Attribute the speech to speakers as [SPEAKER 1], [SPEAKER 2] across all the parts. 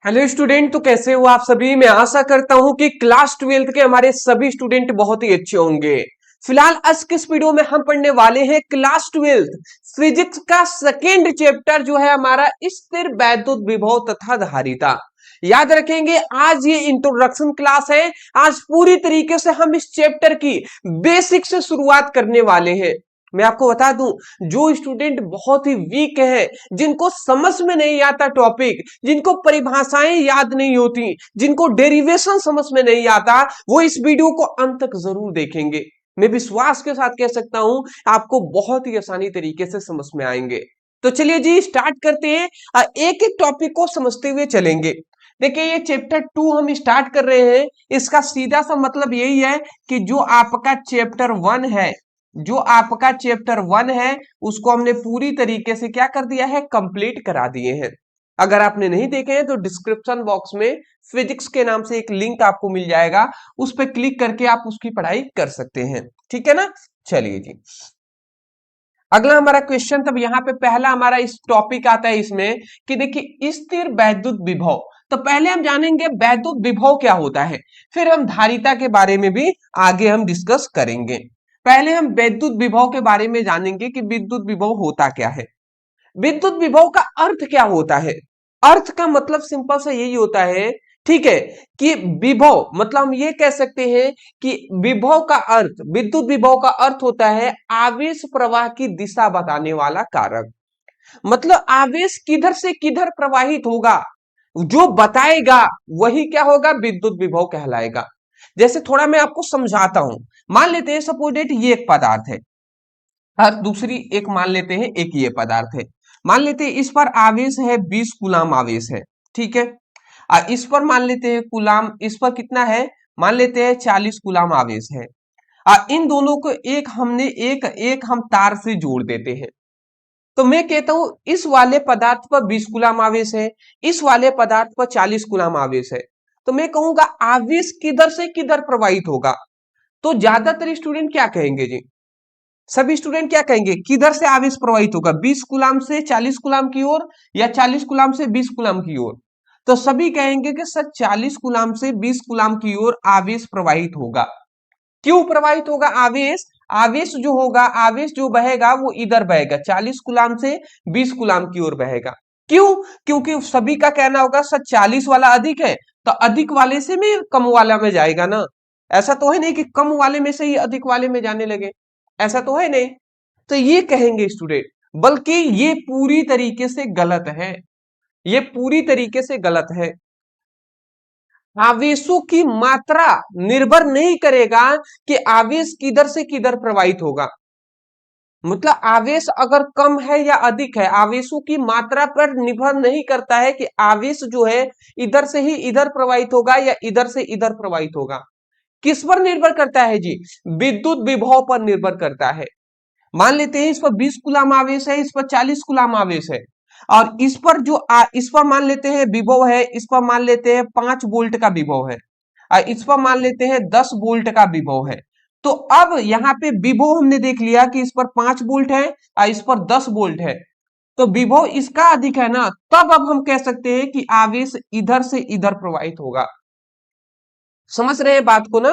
[SPEAKER 1] Hello student, तो कैसे हो आप सभी। मैं आशा करता हूं कि क्लास 12th के हमारे सभी स्टूडेंट बहुत ही अच्छे होंगे। फिलहाल आज के इस वीडियो में हम पढ़ने वाले हैं क्लास 12th फिजिक्स का सेकेंड चैप्टर जो है हमारा स्थिर वैद्युत विभव तथा धारिता। याद रखेंगे आज ये इंट्रोडक्शन क्लास है। आज पूरी तरीके से हम इस चैप्टर की बेसिक से शुरुआत करने वाले हैं। मैं आपको बता दूं, जो स्टूडेंट बहुत ही वीक है, जिनको समझ में नहीं आता टॉपिक, जिनको परिभाषाएं याद नहीं होती, जिनको डेरिवेशन समझ में नहीं आता, वो इस वीडियो को अंत तक जरूर देखेंगे। मैं विश्वास के साथ कह सकता हूं आपको बहुत ही आसानी तरीके से समझ में आएंगे। तो चलिए जी स्टार्ट करते हैं। एक एक टॉपिक को समझते हुए चलेंगे। देखिए ये चैप्टर 2 हम स्टार्ट कर रहे हैं। इसका सीधा सा मतलब यही है कि जो आपका चैप्टर 1 है, जो आपका चैप्टर 1 है उसको हमने पूरी तरीके से क्या कर दिया है, कंप्लीट करा दिए हैं। अगर आपने नहीं देखे हैं तो डिस्क्रिप्शन बॉक्स में फिजिक्स के नाम से एक लिंक आपको मिल जाएगा, उस पर क्लिक करके आप उसकी पढ़ाई कर सकते हैं। ठीक है ना। चलिए जी अगला हमारा क्वेश्चन। तब यहाँ पे पहला हमारा इस टॉपिक आता है इसमें कि देखिए स्थिर वैद्युत विभव। तो पहले हम जानेंगे वैद्युत विभव क्या होता है, फिर हम धारिता के बारे में भी आगे हम डिस्कस करेंगे। पहले हम विद्युत विभव के बारे में जानेंगे कि विद्युत विभव होता क्या है। विद्युत विभव का अर्थ क्या होता है। अर्थ का मतलब सिंपल से यही होता है, ठीक है, कि विभव मतलब हम ये कह सकते हैं कि विभव का अर्थ, विद्युत विभव का अर्थ होता है आवेश प्रवाह की दिशा बताने वाला कारक। मतलब आवेश किधर से किधर प्रवाहित होगा जो बताएगा वही क्या होगा, विद्युत विभव कहलाएगा। जैसे थोड़ा मैं आपको समझाता हूं। मान लेते हैं सपोज डेट ये एक पदार्थ है और दूसरी एक मान लेते हैं एक ये पदार्थ है। मान लेते हैं इस पर आवेश है 20 कूलाम आवेश है, ठीक है। इस पर मान लेते हैं कूलाम, इस पर कितना है, मान लेते हैं 40 कूलाम आवेश है। इन दोनों को एक हमने एक एक हम तार से जोड़ देते हैं। तो मैं कहता हूं इस वाले पदार्थ पर 20 कूलाम आवेश है, इस वाले पदार्थ पर 40 कूलाम आवेश है। तो मैं कहूंगा आवेश किधर से किधर प्रवाहित होगा। तो ज्यादातर स्टूडेंट क्या कहेंगे जी, सभी स्टूडेंट क्या कहेंगे, किधर से आवेश प्रवाहित होगा, 20 कूलाम से 40 कूलाम की ओर या 40 कूलाम से 20 कूलाम की ओर। तो सभी कहेंगे कि सर 40 कूलाम से 20 कूलाम की ओर आवेश प्रवाहित होगा। क्यों प्रवाहित होगा आवेश, आवेश जो होगा, आवेश जो बहेगा वो इधर बहेगा, 40 कूलाम से 20 कूलाम की ओर बहेगा। क्यों, क्योंकि सभी का कहना होगा सर 40 वाला अधिक है, तो अधिक वाले से में कम वाला में जाएगा ना। ऐसा तो है नहीं कि कम वाले में से ही अधिक वाले में जाने लगे, ऐसा तो है नहीं। तो ये कहेंगे स्टूडेंट, बल्कि ये पूरी तरीके से गलत है, ये पूरी तरीके से गलत है। आवेशों की मात्रा निर्भर नहीं करेगा कि आवेश किधर से किधर प्रवाहित होगा। मतलब आवेश अगर कम है या अधिक है, आवेशों की मात्रा पर निर्भर नहीं करता है कि आवेश जो है इधर से ही इधर प्रवाहित होगा या इधर से इधर प्रवाहित होगा। किस पर निर्भर करता है जी, विद्युत विभव पर निर्भर करता है। मान लेते हैं इस पर 20 कूलाम आवेश है, इस पर 40 कूलाम आवेश है, और इस पर जो इस पर मान लेते हैं विभव है, इस पर मान लेते हैं 5 वोल्ट का विभव है, और इस पर मान लेते हैं 10 वोल्ट का विभव है। तो अब यहाँ पे विभव हमने देख लिया कि इस पर 5 वोल्ट है और इस पर 10 वोल्ट है, तो विभव इसका अधिक है ना, तब अब हम कह सकते हैं कि आवेश इधर से इधर प्रवाहित होगा। समझ रहे हैं बात को ना।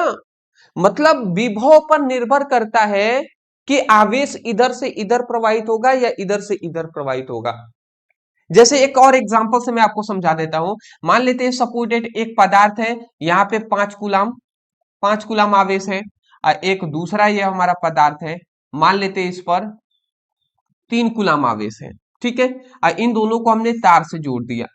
[SPEAKER 1] मतलब विभव पर निर्भर करता है कि आवेश इधर से इधर प्रवाहित होगा या इधर से इधर प्रवाहित होगा। जैसे एक और एग्जांपल से मैं आपको समझा देता हूं। मान लेते हैं सपोजेट एक पदार्थ है, यहाँ पे 5 कूलाम आवेश है, और एक दूसरा ये हमारा पदार्थ है, मान लेते हैं इस पर 3 कूलाम आवेश है, ठीक है। और इन दोनों को हमने तार से जोड़ दिया,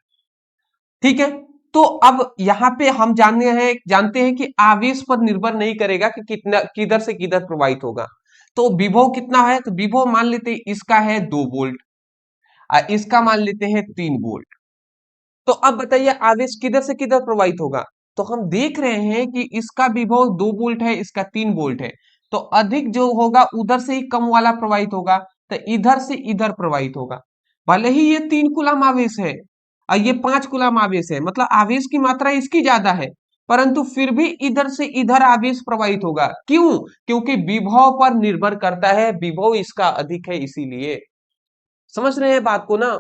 [SPEAKER 1] ठीक है। तो अब यहाँ पे हम जानते हैं कि आवेश पर निर्भर नहीं करेगा कि कितना किधर से किधर प्रवाहित होगा। तो विभव कितना है, तो विभव मान लेते हैं इसका है 2 वोल्ट, इसका मान लेते हैं 3 वोल्ट। तो अब बताइए आवेश किधर से किधर प्रवाहित होगा। तो हम देख रहे हैं कि इसका विभव 2 वोल्ट है, इसका 3 वोल्ट है, तो अधिक जो होगा उधर से ही कम वाला प्रवाहित होगा, तो इधर से इधर प्रवाहित होगा। भले ही ये 3 कूलाम आवेश है और ये 5 कूलाम आवेश है, मतलब आवेश की मात्रा इसकी ज्यादा है, परंतु फिर भी इधर से इधर आवेश प्रवाहित होगा। क्यों, क्योंकि विभव पर निर्भर करता है, विभव इसका अधिक है इसीलिए। समझ रहे हैं बात को ना।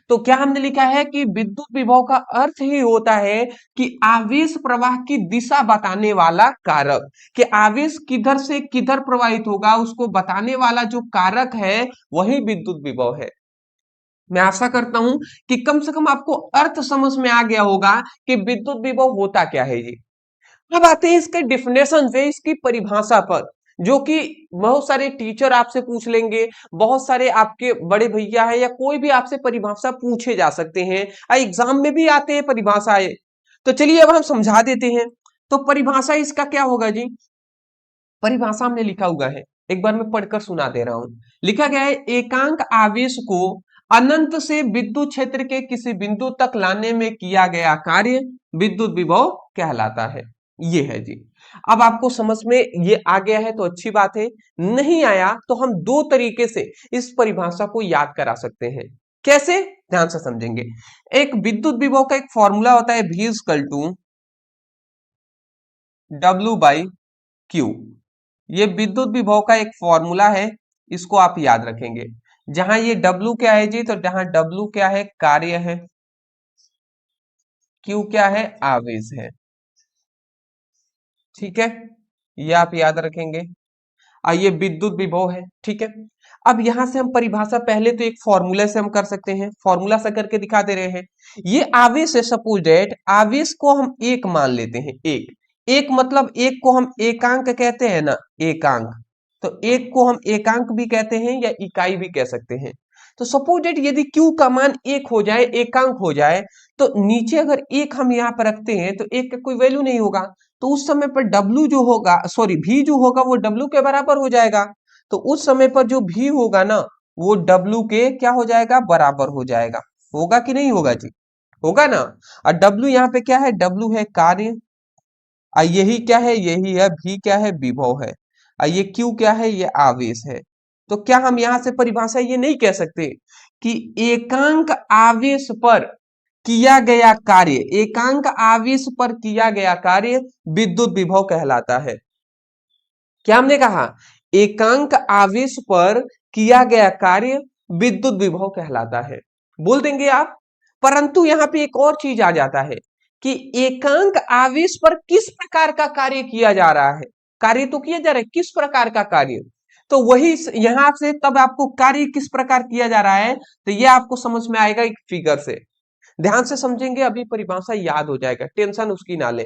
[SPEAKER 1] तो क्या हमने लिखा है कि विद्युत विभव का अर्थ ही होता है कि आवेश प्रवाह की दिशा बताने वाला कारक, कि आवेश किधर से किधर प्रवाहित होगा उसको बताने वाला जो कारक है वही विद्युत विभव है। मैं आशा करता हूं कि कम से कम आपको अर्थ समझ में आ गया होगा कि विद्युत विभव होता क्या है जी। अब आते हैं इसके डिफिनेशन पे, इसकी परिभाषा पर, जो कि बहुत सारे टीचर आपसे पूछ लेंगे, बहुत सारे आपके बड़े भैया है या कोई भी आपसे परिभाषा पूछे जा सकते हैं, एग्जाम में भी आते हैं परिभाषाएं। तो चलिए अब हम समझा देते हैं। तो परिभाषा इसका क्या होगा जी। परिभाषा में लिखा हुआ है, एक बार मैं पढ़कर सुना दे रहा हूं। लिखा गया है, एकांक आवेश को अनंत से विद्युत क्षेत्र के किसी बिंदु तक लाने में किया गया कार्य विद्युत विभव कहलाता है। ये है जी। अब आपको समझ में ये आ गया है तो अच्छी बात है, नहीं आया तो हम दो तरीके से इस परिभाषा को याद करा सकते हैं। कैसे, ध्यान से समझेंगे। एक विद्युत विभव का एक फॉर्मूला होता है, V equal to W by Q. ये विद्युत विभव का एक फॉर्मूला है, इसको आप याद रखेंगे। जहां ये W क्या है जी, तो जहां W क्या है, कार्य है, Q क्या है, आवेश है। ठीक है, ये आप याद रखेंगे। ये विद्युत विभव है। ठीक है, अब यहां से हम परिभाषा पहले तो एक फॉर्मूला से हम कर सकते हैं, फॉर्मूला से करके दिखा दे रहे हैं। ये आवेश है, सपोज दैट आवेश को हम एक मान लेते हैं। एक एक मतलब एक को हम एकांक कहते हैं ना, एकांक। तो एक को हम एकांक भी कहते हैं या इकाई भी कह सकते हैं। तो सपोज दैट यदि Q का मान एक हो जाए, एकांक हो जाए, तो नीचे अगर एक हम यहाँ पर रखते हैं तो एक का कोई वैल्यू नहीं होगा। तो उस समय पर W जो होगा, सॉरी V जो होगा वो W के बराबर हो जाएगा। तो उस समय पर जो V होगा ना, वो W के क्या हो जाएगा, बराबर हो जाएगा। होगा कि नहीं होगा जी, होगा ना। और W यहाँ पे क्या है, W है कार्य, यही क्या है, यही है V क्या है, विभव है। ये Q क्या है, ये आवेश है। तो क्या हम यहां से परिभाषा ये नहीं कह सकते कि एकांक आवेश पर किया गया कार्य, एकांक आवेश पर किया गया कार्य विद्युत विभव कहलाता है। क्या हमने कहा, एकांक आवेश पर किया गया कार्य विद्युत विभव कहलाता है, बोल देंगे आप। परंतु यहां पे एक और चीज आ जाता है कि एकांक आवेश पर किस प्रकार का कार्य किया जा रहा है। कार्य तो किया जा रहा है, किस प्रकार का कार्य। तो वही यहां से तब आपको कार्य किस प्रकार किया जा रहा है, तो यह आपको समझ में आएगा एक फिगर से। ध्यान से समझेंगे, अभी परिभाषा याद हो जाएगा, टेंशन उसकी ना ले।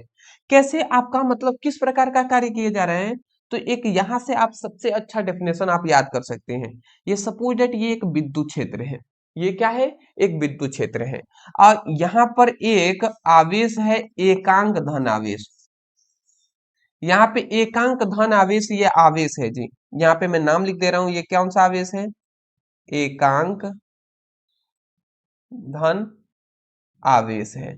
[SPEAKER 1] कैसे आपका मतलब किस प्रकार का कार्य किए जा रहे हैं, तो एक यहां से आप सबसे अच्छा डेफिनेशन आप याद कर सकते हैं। ये सपोज दैट ये एक विद्युत क्षेत्र है, ये क्या है, एक विद्युत क्षेत्र है। और यहां पर एक आवेश है, एकांक धन आवेश। यहाँ पे एकांक धन आवेश, ये आवेश है जी। यहाँ पे मैं नाम लिख दे रहा हूं, ये कौन सा आवेश है, एकांक धन आवेश है।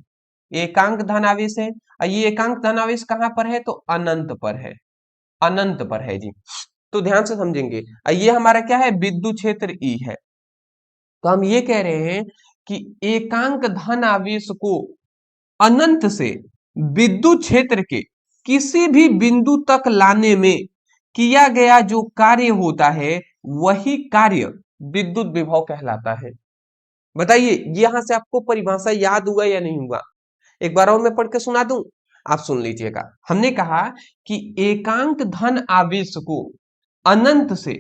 [SPEAKER 1] एकांक धन आवेश है। और ये एकांक धन आवेश कहां पर है, तो अनंत पर है, अनंत पर है जी। तो ध्यान से समझेंगे, ये हमारा क्या है, विद्युत क्षेत्र ई है। तो हम ये कह रहे हैं कि एकांक धन आवेश को अनंत से विद्युत क्षेत्र के किसी भी बिंदु तक लाने में किया गया जो कार्य होता है वही कार्य विद्युत विभव कहलाता है। बताइए यहां से आपको परिभाषा याद हुआ या नहीं हुआ। एक बार और मैं पढ़ के सुना दूं, आप सुन लीजिएगा। हमने कहा कि एकांक धन आवेश को अनंत से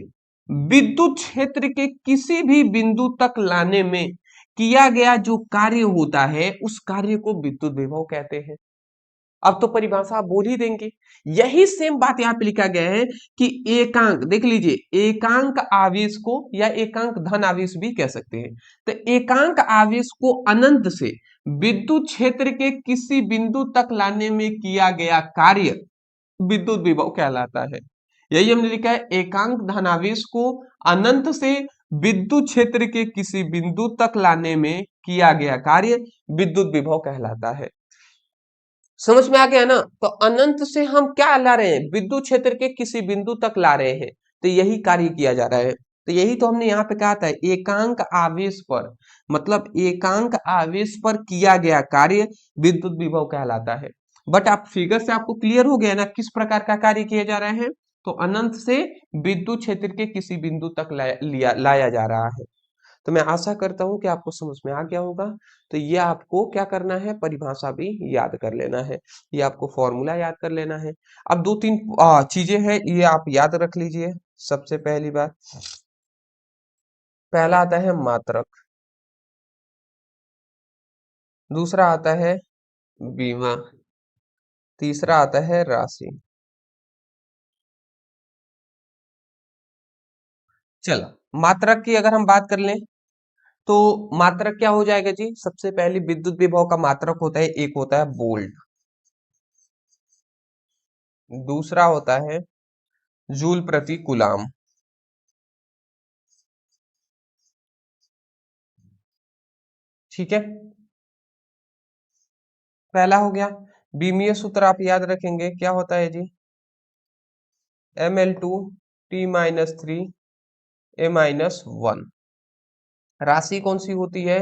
[SPEAKER 1] विद्युत क्षेत्र के किसी भी बिंदु तक लाने में किया गया जो कार्य होता है उस कार्य को विद्युत विभव कहते हैं। अब तो परिभाषा आप बोल ही देंगे। यही सेम बात यहाँ पे लिखा गया है कि एकांक, देख लीजिए, एकांक आवेश को या एकांक धन आवेश भी कह सकते हैं। तो एकांक आवेश को अनंत से विद्युत क्षेत्र के किसी बिंदु तक लाने में किया गया कार्य विद्युत विभव कहलाता है। यही हमने लिखा है, एकांक धनावेश को अनंत से विद्युत क्षेत्र के किसी बिंदु तक लाने में किया गया कार्य विद्युत विभव कहलाता है। समझ में आ गया ना। तो अनंत से हम क्या ला रहे हैं, विद्युत क्षेत्र के किसी बिंदु तक ला रहे हैं, तो यही कार्य किया जा रहा है। तो यही तो हमने यहाँ पे कहा था, एकांक आवेश पर, मतलब एकांक आवेश पर किया गया कार्य विद्युत विभव कहलाता है। बट आप फिगर से आपको क्लियर हो गया ना किस प्रकार का कार्य किए जा रहे हैं। तो अनंत से विद्युत क्षेत्र के किसी बिंदु तक लाया जा रहा है। तो मैं आशा करता हूं कि आपको समझ में आ गया होगा। तो ये आपको क्या करना है, परिभाषा भी याद कर लेना है, ये आपको फॉर्मूला याद कर लेना है। अब दो तीन चीजें हैं, ये आप याद रख लीजिए। सबसे पहली बात, पहला आता है मात्रक, दूसरा आता है बीमा, तीसरा आता है राशि। चलो मात्रक की अगर हम बात कर लें, तो मात्रक क्या हो जाएगा जी, सबसे पहले विद्युत विभव का मात्रक होता है, एक होता है वोल्ट, दूसरा होता है जूल प्रति कूलाम। ठीक है, पहला हो गया। बीमीय सूत्र आप याद रखेंगे, क्या होता है जी, Ml2 T-3 A-1। राशि कौन सी होती है,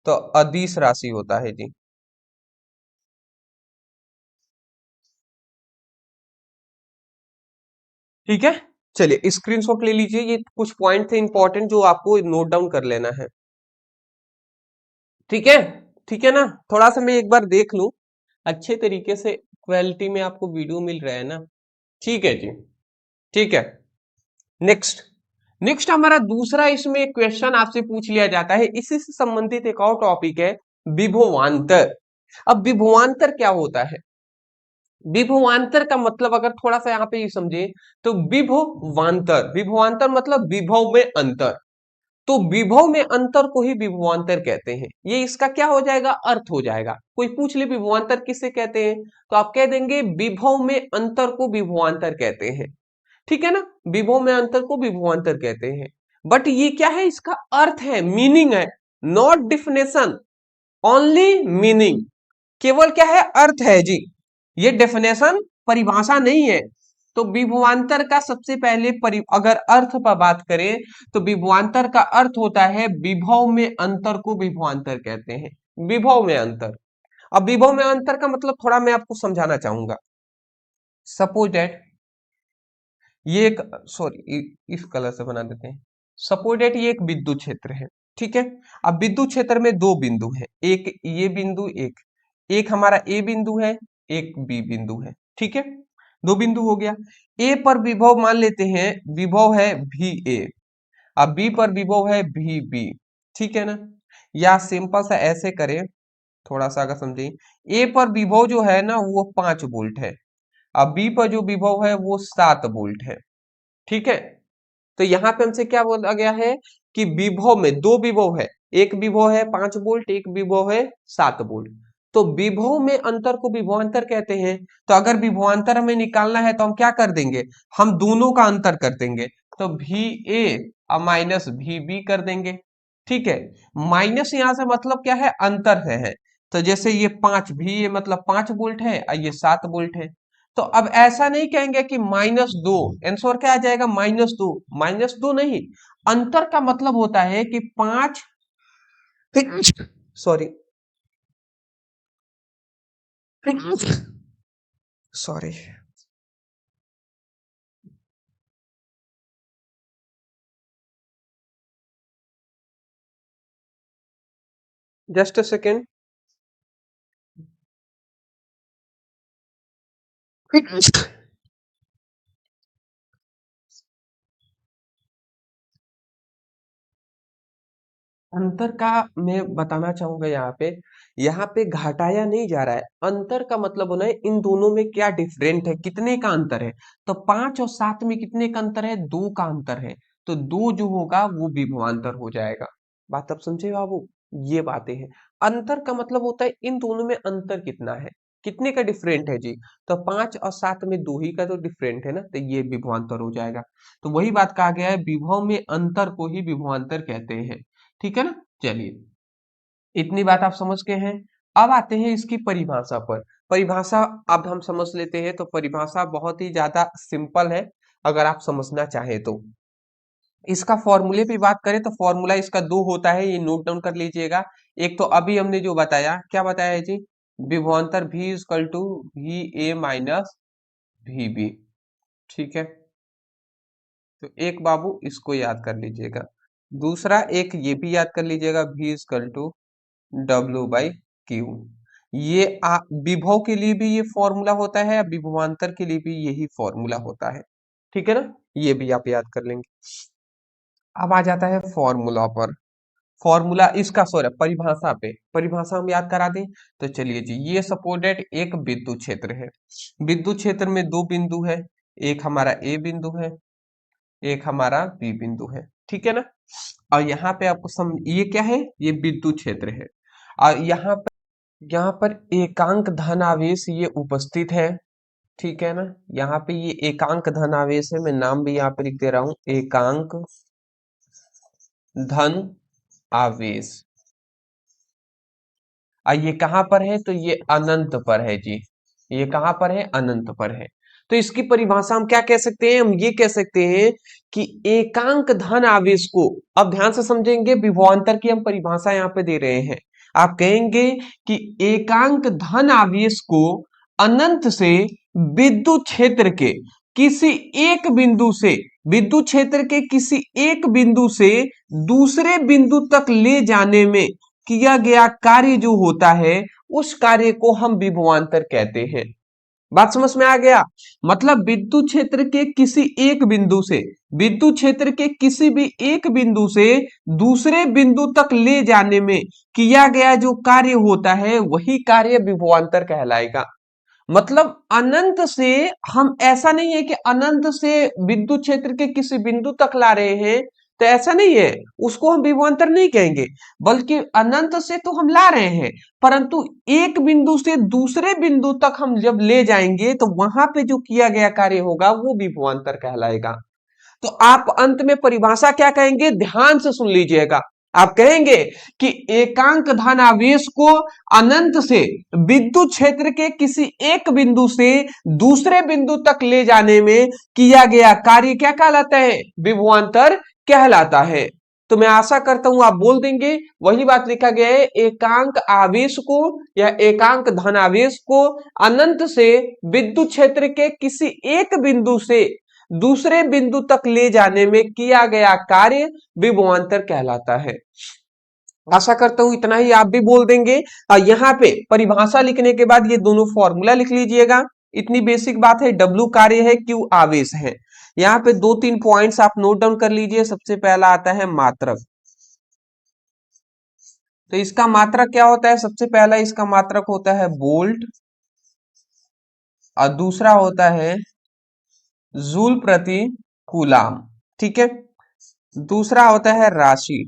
[SPEAKER 1] तो अदिश राशि होता है जी। ठीक है, चलिए स्क्रीनशॉट ले लीजिए, ये कुछ पॉइंट थे इंपॉर्टेंट जो आपको नोट डाउन कर लेना है। ठीक है, ठीक है ना, थोड़ा सा मैं एक बार देख लूं अच्छे तरीके से, क्वालिटी में आपको वीडियो मिल रहा है ना। ठीक है जी, ठीक है। नेक्स्ट, नेक्स्ट हमारा दूसरा इसमें क्वेश्चन आपसे पूछ लिया जाता है, इसी से संबंधित एक और टॉपिक है, विभवांतर। अब विभवांतर क्या होता है, विभवांतर का मतलब अगर थोड़ा सा यहाँ पे ये समझे, तो विभवांतर, विभवांतर मतलब विभव में अंतर, तो विभव में अंतर को ही विभवांतर कहते हैं। ये इसका क्या हो जाएगा, अर्थ हो जाएगा। कोई पूछ ले विभवांतर किसे कहते हैं, तो आप कह देंगे विभव में अंतर को विभवांतर कहते हैं। ठीक है ना, विभव में अंतर को विभवांतर कहते हैं। बट ये क्या है, इसका अर्थ है, मीनिंग है, नॉट डिफिनेशन, ओनली मीनिंग, केवल क्या है, अर्थ है जी, ये डेफिनेशन परिभाषा नहीं है। तो विभवांतर का सबसे पहले अगर अर्थ पर बात करें, तो विभवांतर का अर्थ होता है विभव में अंतर को विभवांतर कहते हैं, विभव में अंतर। अब विभव में अंतर का मतलब थोड़ा मैं आपको समझाना चाहूंगा। सपोज दैट ये एक, सॉरी इस कलर से बना देते हैं। सपोज दैट ये एक विद्युत क्षेत्र है, ठीक है। अब विद्युत क्षेत्र में दो बिंदु है, एक ये बिंदु, एक एक हमारा ए बिंदु है, एक बी बिंदु है, ठीक है। दो बिंदु हो गया। ए पर विभव मान लेते हैं, विभव है वी ए, अब बी पर विभव है वी बी, ठीक है ना। या सिंपल सा ऐसे करें, थोड़ा सा अगर समझे, ए पर विभव जो है ना वो 5 वोल्ट है, अब बी पर जो विभव है वो 7 वोल्ट है, ठीक है। तो यहाँ पे हमसे क्या बोला गया है कि विभव में दो विभव है, एक विभव है 5 वोल्ट, एक विभव है 7 वोल्ट। तो विभव में अंतर को विभवांतर कहते हैं। तो अगर विभवांतर हमें निकालना है तो हम क्या कर देंगे, हम दोनों का अंतर कर देंगे, तो V A minus V B कर देंगे, ठीक है। माइनस यहां से मतलब क्या है, अंतर है। तो जैसे ये 5 भी, ये मतलब 5 वोल्ट है और ये 7 वोल्ट है। तो अब ऐसा नहीं कहेंगे कि -2, आंसर क्या आ जाएगा, -2, -2 नहीं, अंतर का मतलब होता है कि 5, sorry sorry, just a second. अंतर का मैं बताना चाहूंगा, यहाँ पे घटाया नहीं जा रहा है, अंतर का मतलब होना है इन दोनों में क्या डिफरेंट है, कितने का अंतर है। तो 5 और 7 में कितने का अंतर है, 2 का अंतर है। तो 2 जो होगा वो विभवांतर हो जाएगा। बात अब समझे बाबू, ये बातें हैं। अंतर का मतलब होता है इन दोनों में अंतर कितना है, कितने का डिफरेंट है जी। तो 5 और 7 में 2 ही का तो डिफरेंट है ना, तो ये विभवांतर हो जाएगा। तो वही बात कहा गया है, विभव में अंतर को ही विभवांतर कहते हैं, ठीक है ना। चलिए, इतनी बात आप समझ गए हैं। अब आते हैं इसकी परिभाषा पर। परिभाषा अब हम समझ लेते हैं, तो परिभाषा बहुत ही ज्यादा सिंपल है, अगर आप समझना चाहें तो। इसका फॉर्मूले पे बात करें तो फॉर्मूला इसका दो होता है, ये नोट डाउन कर लीजिएगा। एक तो अभी हमने जो बताया, क्या बताया है जी, विभवांतर V equal to V A minus V B, ठीक है। तो एक बाबू इसको याद कर लीजिएगा। दूसरा एक ये भी याद कर लीजिएगा, V equal to W by Q. ये विभव के लिए भी ये फॉर्मूला होता है, विभवांतर के लिए भी यही फॉर्मूला होता है। ठीक है ना, ये भी आप याद कर लेंगे। अब आ जाता है फॉर्मूला पर। फॉर्मूला इसका सॉरी परिभाषा पे, परिभाषा हम याद करा दें तो चलिए जी, ये सपोर्टेड एक विद्युत क्षेत्र है। विद्युत क्षेत्र में दो बिंदु है, एक हमारा ए बिंदु है, एक हमारा बी बिंदु है। ठीक है ना, और यहाँ पे आपको ये क्या है, ये विद्युत क्षेत्र है। और यहाँ पर एकांक धन आवेश ये उपस्थित है। ठीक है ना, यहाँ पे ये एकांक धन आवेश है, मैं नाम भी यहाँ पे लिख दे रहा हूं, एकांक धन आवेश। और ये कहां पर है, तो ये अनंत पर है जी। ये कहां पर है, अनंत पर है। तो इसकी परिभाषा हम क्या कह सकते हैं, हम ये कह सकते हैं कि एकांक धन आवेश को, अब ध्यान से समझेंगे, विभवांतर की हम परिभाषा यहाँ पे दे रहे हैं। आप कहेंगे कि एकांक धन आवेश को अनंत से विद्युत क्षेत्र के किसी एक बिंदु से, विद्युत क्षेत्र के किसी एक बिंदु से दूसरे बिंदु तक ले जाने में किया गया कार्य जो होता है, उस कार्य को हम विभवांतर कहते हैं। बात समझ में आ गया, मतलब विद्युत क्षेत्र के किसी एक बिंदु से, विद्युत क्षेत्र के किसी भी एक बिंदु से दूसरे बिंदु तक ले जाने में किया गया जो कार्य होता है, वही कार्य विभवांतर कहलाएगा। मतलब अनंत से, हम ऐसा नहीं है कि अनंत से विद्युत क्षेत्र के किसी बिंदु तक ला रहे हैं, तो ऐसा नहीं है, उसको हम विभवांतर नहीं कहेंगे, बल्कि अनंत से तो हम ला रहे हैं, परंतु एक बिंदु से दूसरे बिंदु तक हम जब ले जाएंगे तो वहां पे जो किया गया कार्य होगा वो विभवांतर कहलाएगा। तो आप अंत में परिभाषा क्या कहेंगे, ध्यान से सुन लीजिएगा। आप कहेंगे कि एकांक धन आवेश को अनंत से विद्युत क्षेत्र के किसी एक बिंदु से दूसरे बिंदु तक ले जाने में किया गया कार्य क्या कहलाता है, विभवांतर कहलाता है। तो मैं आशा करता हूं आप बोल देंगे, वही बात लिखा गया है, एकांक आवेश को या एकांक धन आवेश को अनंत से विद्युत क्षेत्र के किसी एक बिंदु से दूसरे बिंदु तक ले जाने में किया गया कार्य विभवांतर कहलाता है। आशा करता हूं इतना ही आप भी बोल देंगे। यहाँ पे परिभाषा लिखने के बाद ये दोनों फॉर्मूला लिख लीजिएगा। इतनी बेसिक बात है, W कार्य है, Q आवेश है। यहाँ पे दो तीन पॉइंट्स आप नोट डाउन कर लीजिए। सबसे पहला आता है मात्रक। तो इसका मात्रक क्या होता है, सबसे पहला इसका मात्रक होता है वोल्ट, और दूसरा होता है जूल प्रति कूलाम। ठीक है, दूसरा होता है राशि।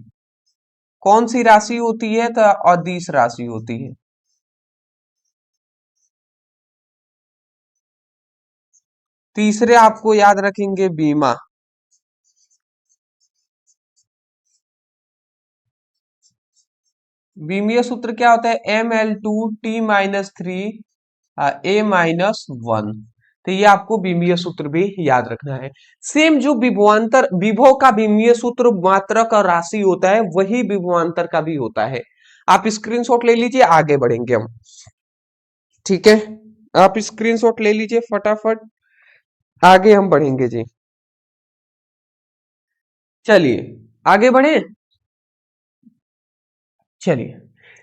[SPEAKER 1] कौन सी राशि होती है, तो अदिश राशि होती है। तीसरे आपको याद रखेंगे बीमा। बीमीय सूत्र क्या होता है, Ml2T-3 A-1। तो ये आपको बीमीय सूत्र भी याद रखना है। सेम जो विभवांतर, विभव का बीमीय सूत्र मात्रक और राशि होता है, वही विभवांतर का भी होता है। आप स्क्रीनशॉट ले लीजिए, आगे बढ़ेंगे हम। ठीक है, आप स्क्रीनशॉट ले लीजिए फटाफट, आगे हम बढ़ेंगे जी। चलिए आगे बढ़े। चलिए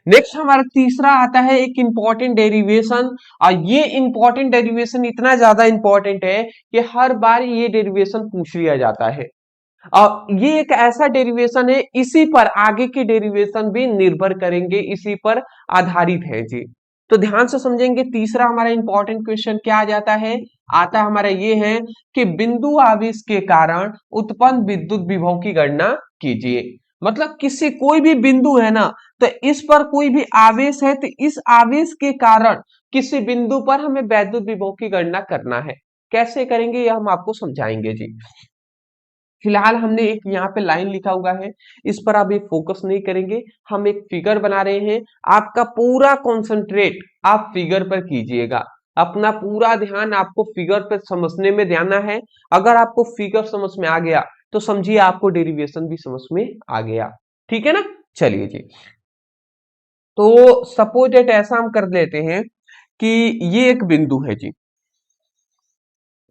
[SPEAKER 1] नेक्स्ट हमारा तीसरा आता है एक इंपॉर्टेंट डेरिवेशन। और ये इंपॉर्टेंट डेरिवेशन इतना ज्यादा इंपॉर्टेंट है कि हर बार ये डेरिवेशन पूछ लिया जाता है। और ये एक ऐसा डेरिवेशन है, इसी पर आगे के डेरिवेशन भी निर्भर करेंगे, इसी पर आधारित है जी। तो ध्यान से समझेंगे। तीसरा हमारा इंपॉर्टेंट क्वेश्चन क्या आ जाता है, आता हमारा ये है कि बिंदु आवेश के कारण उत्पन्न विद्युत विभव की गणना कीजिए। मतलब किसी कोई भी बिंदु है ना, तो इस पर कोई भी आवेश है, तो इस आवेश के कारण किसी बिंदु पर हमें वैद्युत विभव की गणना करना है। कैसे करेंगे ये हम आपको समझाएंगे जी। फिलहाल हमने एक यहाँ पे लाइन लिखा हुआ है, इस पर अभी फोकस नहीं करेंगे। हम एक फिगर बना रहे हैं, आपका पूरा कॉन्सेंट्रेट आप फिगर पर कीजिएगा। अपना पूरा ध्यान आपको फिगर पर समझने में देना है। अगर आपको फिगर समझ में आ गया तो समझिए आपको डेरिवेशन भी समझ में आ गया। ठीक है ना, चलिए जी। तो सपोज डेट ऐसा हम कर लेते हैं कि ये एक बिंदु है जी,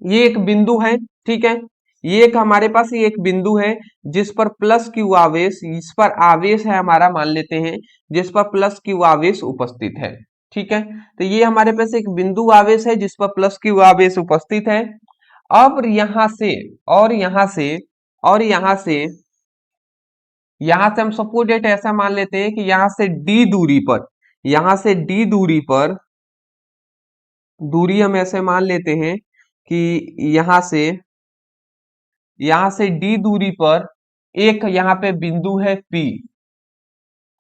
[SPEAKER 1] ये एक बिंदु है। ठीक है, ये एक हमारे पास ये एक बिंदु है जिस पर प्लस क्यू आवेश, इस पर आवेश है हमारा, मान लेते हैं जिस पर प्लस क्यू आवेश उपस्थित है। ठीक है, तो ये हमारे पास एक बिंदु आवेश है जिस पर प्लस क्यू आवेश उपस्थित है। अब यहां से और यहां से और यहां से हम सपोज डेट ऐसा मान लेते हैं कि यहां से डी दूरी पर, यहां से डी दूरी पर, दूरी हम ऐसे मान लेते हैं कि यहां से डी दूरी पर एक यहाँ पे बिंदु है P,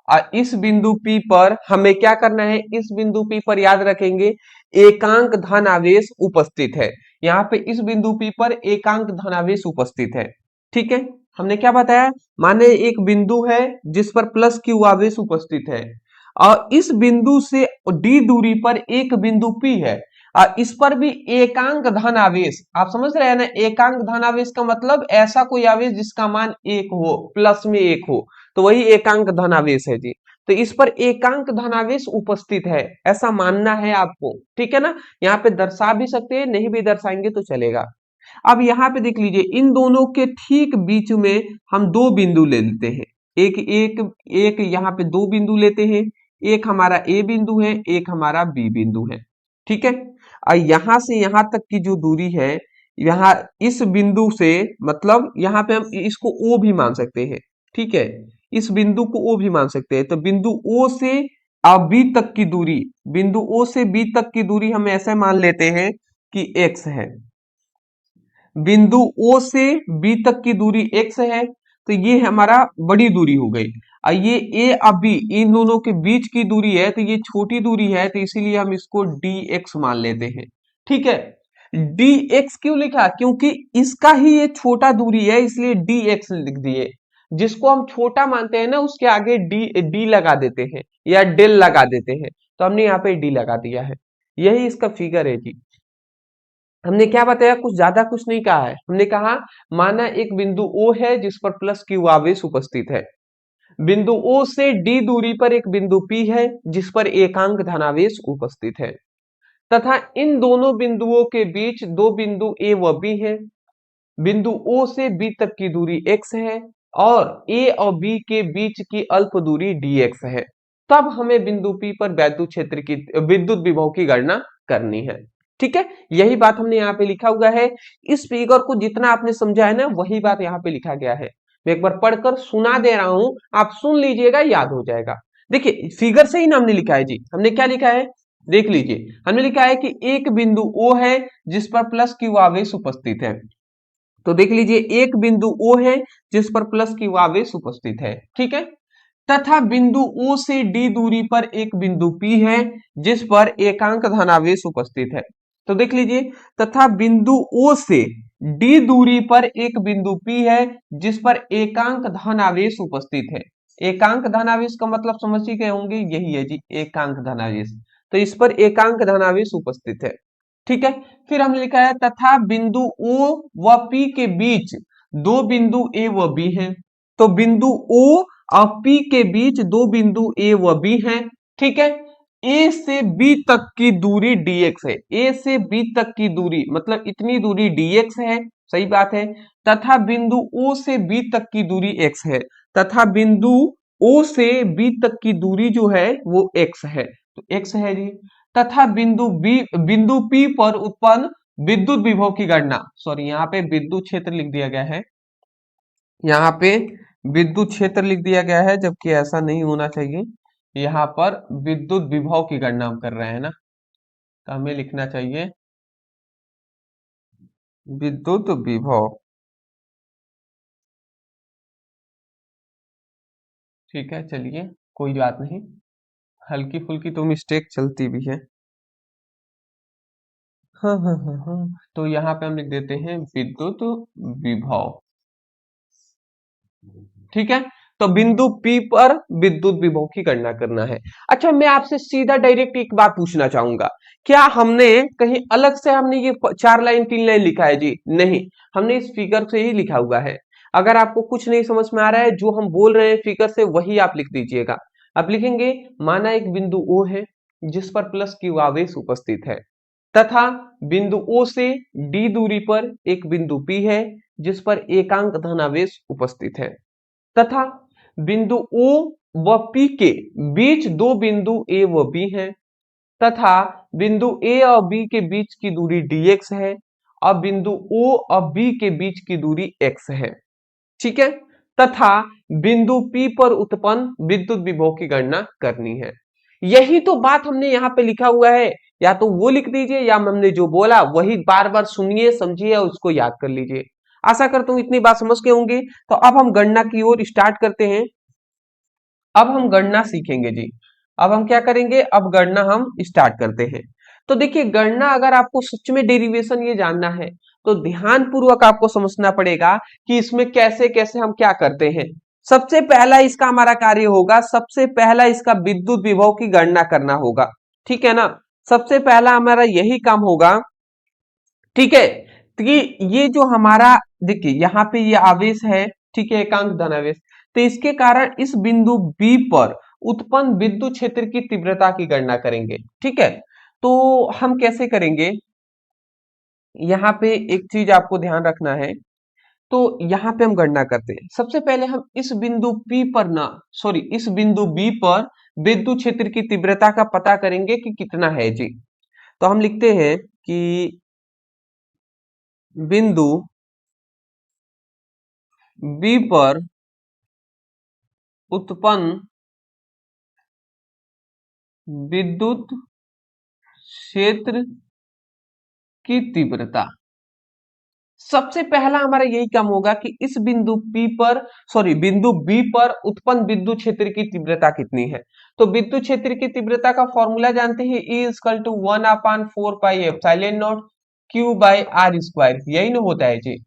[SPEAKER 1] और इस बिंदु P पर हमें क्या करना है, इस बिंदु P पर याद रखेंगे एकांक धन आवेश उपस्थित है। यहाँ पे इस बिंदु P पर एकांक धन आवेश उपस्थित है। ठीक है, हमने क्या बताया, माने एक बिंदु है जिस पर प्लस क्यू आवेश उपस्थित है, और इस बिंदु से डी दूरी पर एक बिंदु P है, और इस पर भी एकांक धन आवेश, आप समझ रहे हैं ना, एकांक धन आवेश का मतलब ऐसा कोई आवेश जिसका मान एक हो, प्लस में एक हो, तो वही एकांक धनावेश है जी। तो इस पर एकांक धनावेश उपस्थित है ऐसा मानना है आपको। ठीक है ना, यहाँ पे दर्शा भी सकते हैं, नहीं भी दर्शाएंगे तो चलेगा। अब यहाँ पे देख लीजिए, इन दोनों के ठीक बीच में हम दो बिंदु ले लेते हैं, एक एक एक यहाँ पे दो बिंदु लेते हैं, एक हमारा ए बिंदु है, एक हमारा बी बिंदु है। ठीक है, और यहां से यहां तक की जो दूरी है, यहाँ इस बिंदु से, मतलब यहाँ पे हम इसको ओ भी मान सकते हैं। ठीक है, इस बिंदु को ओ भी मान सकते हैं, तो बिंदु ओ से बी तक की दूरी, बिंदु ओ से बी तक की दूरी हम ऐसे मान लेते हैं कि x है। बिंदु ओ से बी तक की दूरी x है, तो ये हमारा बड़ी दूरी हो गई। और ये ए और बी इन दोनों के बीच की दूरी है, तो ये छोटी दूरी है, तो इसीलिए हम इसको dx मान लेते हैं। ठीक है, dx क्यों लिखा, क्योंकि इसका ही ये छोटा दूरी है, इसलिए dx लिख दिए। जिसको हम छोटा मानते हैं ना, उसके आगे डी लगा देते हैं या डेल लगा देते हैं, तो हमने यहाँ पे डी लगा दिया है। यही इसका फिगर है जी। हमने क्या बताया, कुछ ज्यादा कुछ नहीं कहा है, हमने कहा माना एक बिंदु O है जिस पर प्लस क्यू आवेश उपस्थित है, बिंदु O से D दूरी पर एक बिंदु P है जिस पर एकांक धनावेश उपस्थित है, तथा इन दोनों बिंदुओं के बीच दो बिंदु A व B है। बिंदु O से B तक की दूरी x है और A और B के बीच की अल्प दूरी dx है। तब हमें बिंदु P पर वैद्युत क्षेत्र की, विद्युत विभव की गणना करनी है। ठीक है, यही बात हमने यहाँ पे लिखा हुआ है। इस फिगर को जितना आपने समझा है ना, वही बात यहाँ पे लिखा गया है। मैं एक बार पढ़कर सुना दे रहा हूं, आप सुन लीजिएगा, याद हो जाएगा। देखिए फिगर से ही ना हमने लिखा है जी, हमने क्या लिखा है, देख लीजिए, हमने लिखा है कि एक बिंदु O है जिस पर प्लस क्यू आवेश उपस्थित है। तो देख लीजिए, एक बिंदु O है जिस पर प्लस क्यू आवेश उपस्थित है। ठीक है, तथा बिंदु O से D दूरी पर एक बिंदु P है जिस पर एकांक धनावेश उपस्थित है। तो देख लीजिए, तथा बिंदु O से D दूरी पर एक बिंदु P है जिस पर एकांक धनावेश उपस्थित है। एकांक धनावेश का मतलब समझ ही गए होंगे, यही है जी एकांक धनावेश। तो इस पर एकांक धनावेश उपस्थित है। ठीक है, फिर हमने लिखा है तथा बिंदु O व P के बीच दो बिंदु A व B हैं। तो बिंदु O और P के बीच दो बिंदु A व B हैं। ठीक है, A से B तक की दूरी dx है, A से B तक की दूरी मतलब इतनी दूरी dx है, सही बात है। तथा बिंदु O से B तक की दूरी x है, तथा बिंदु O से B तक की दूरी जो है वो x है, तो x है जी। तथा बिंदु P पर उत्पन्न विद्युत विभव की गणना, सॉरी यहाँ पे विद्युत क्षेत्र लिख दिया गया है, यहाँ पे विद्युत क्षेत्र लिख दिया गया है, जबकि ऐसा नहीं होना चाहिए। यहाँ पर विद्युत विभव की गणना हम कर रहे हैं ना, तो हमें लिखना चाहिए विद्युत विभव। ठीक है, चलिए कोई बात नहीं, हल्की फुल्की तो मिस्टेक चलती भी है। हाँ हाँ हाँ हाँ, तो यहाँ पे हम लिख देते हैं विद्युत विभव। ठीक है, तो बिंदु P पर विद्युत विभव की गणना करना है। अच्छा, मैं आपसे सीधा डायरेक्ट एक बात पूछना चाहूंगा, क्या हमने कहीं अलग से हमने ये 4 लाइन 3 लाइन लिखा है जी? नहीं, हमने इस फिगर से ही लिखा हुआ है। अगर आपको कुछ नहीं समझ में आ रहा है, जो हम बोल रहे हैं फिगर से वही आप लिख दीजिएगा। आप लिखेंगे माना एक बिंदु O है जिस पर प्लस क्यू आवेश उपस्थित है, तथा बिंदु O से D दूरी पर एक बिंदु P है जिस पर एकांक धनावेश उपस्थित है, तथा बिंदु O व P के बीच दो बिंदु A व B हैं, तथा बिंदु A और B के बीच की दूरी dx है और बिंदु O और B के बीच की दूरी x है। ठीक है, तथा बिंदु P पर उत्पन्न विद्युत विभव की गणना करनी है। यही तो बात हमने यहाँ पे लिखा हुआ है, या तो वो लिख दीजिए या हमने जो बोला वही बार बार सुनिए, समझिए और उसको याद कर लीजिए। आशा करता हूं इतनी बात समझ के होंगे। तो अब हम गणना की ओर स्टार्ट करते हैं। अब हम गणना सीखेंगे जी। अब हम क्या करेंगे, अब गणना हम स्टार्ट करते हैं। तो देखिए, गणना अगर आपको सच में डेरिवेशन ये जानना है तो ध्यान पूर्वक आपको समझना पड़ेगा कि इसमें कैसे कैसे हम क्या करते हैं। सबसे पहला इसका हमारा कार्य होगा, सबसे पहला इसका विद्युत विभव की गणना करना होगा। ठीक है ना, सबसे पहला हमारा यही काम होगा। ठीक है, तो ये जो हमारा देखिए यहाँ पे ये आवेश है, ठीक है, एकांक धनावेश। तो इसके कारण इस बिंदु बी पर उत्पन्न विद्युत क्षेत्र की तीव्रता की गणना करेंगे। ठीक है, तो हम कैसे करेंगे, यहाँ पे एक चीज आपको ध्यान रखना है। तो यहाँ पे हम गणना करते हैं। सबसे पहले हम इस बिंदु P पर ना सॉरी इस बिंदु B पर विद्युत क्षेत्र की तीव्रता का पता करेंगे कि कितना है जी। तो हम लिखते हैं कि बिंदु B पर उत्पन्न विद्युत क्षेत्र की तीव्रता, सबसे पहला हमारा यही काम होगा कि इस बिंदु बिंदु बी पर उत्पन्न विद्युत क्षेत्र की तीव्रता कितनी है। तो विद्युत क्षेत्र की तीव्रता का फॉर्मूला जानते हैं, E = 1/4πε0 Q/r², यही ना होता है जी।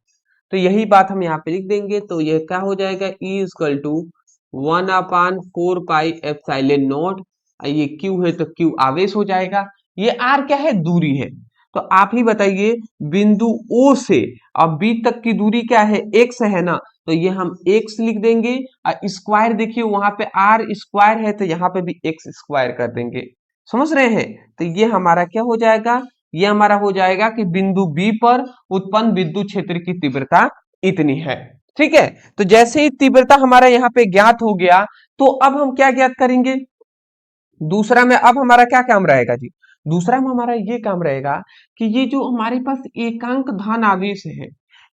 [SPEAKER 1] तो यही बात हम यहाँ पे लिख देंगे। तो यह क्या हो जाएगा, E = 1/4πε0, ये Q है तो Q आवेश हो जाएगा, ये R क्या है, दूरी है। तो आप ही बताइए, बिंदु O से अब B तक की दूरी क्या है, x है ना, तो ये हम x लिख देंगे और स्क्वायर देखिए वहां पे r² है तो यहाँ पे भी x² कर देंगे। समझ रहे हैं, तो ये हमारा क्या हो जाएगा, ये हमारा हो जाएगा कि बिंदु B पर उत्पन्न विद्युत क्षेत्र की तीव्रता इतनी है। ठीक है, तो जैसे ही तीव्रता हमारा यहाँ पे ज्ञात हो गया, तो अब हम क्या ज्ञात करेंगे, दूसरा में अब हमारा क्या काम रहेगा जी, दूसरा में हमारा ये काम रहेगा कि ये जो हमारे पास एकांक धन आवेश है,